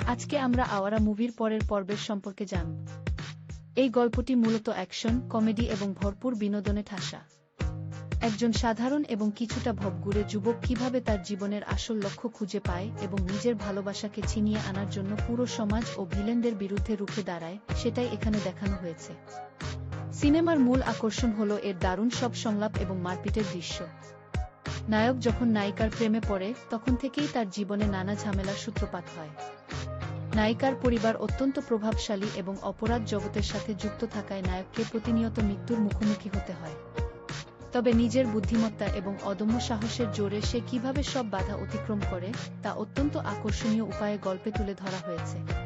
আজকে আমরা আওয়ারা মুভির পরের পর্বের সম্পর্কে জানব। এই গল্পটি মূলত অ্যাকশন, কমেডি এবং ভরপুর বিনোদনে ঠাসা। একজন সাধারণ এবং কিছুটা ভবঘুরে যুবক কিভাবে তার জীবনের আসল লক্ষ্য খুঁজে পায় এবং নিজের ভালোবাসাকে ছিনিয়ে আনার জন্য পুরো সমাজ ও ভিলেনদের বিরুদ্ধে রুখে দাঁড়ায়, সেটাই এখানে দেখানো হয়েছে। সিনেমার মূল আকর্ষণ হলো এর দারুণ সব সংলাপ এবং মারপিটের দৃশ্য। নায়ক যখন নায়িকার প্রেমে পড়ে, তখন থেকেই তার জীবনে নানা ঝামেলার সূত্রপাত হয়। নায়িকার পরিবার অত্যন্ত প্রভাবশালী এবং অপরাধ জগতের সাথে যুক্ত থাকায় নায়ককে প্রতিনিয়ত মৃত্যুর মুখোমুখি হতে হয়। তবে নিজের বুদ্ধিমত্তা এবং অদম্য সাহসের জোরে সে কিভাবে সব বাধা অতিক্রম করে, তা অত্যন্ত আকর্ষণীয় উপায়ে গল্পে তুলে ধরা হয়েছে।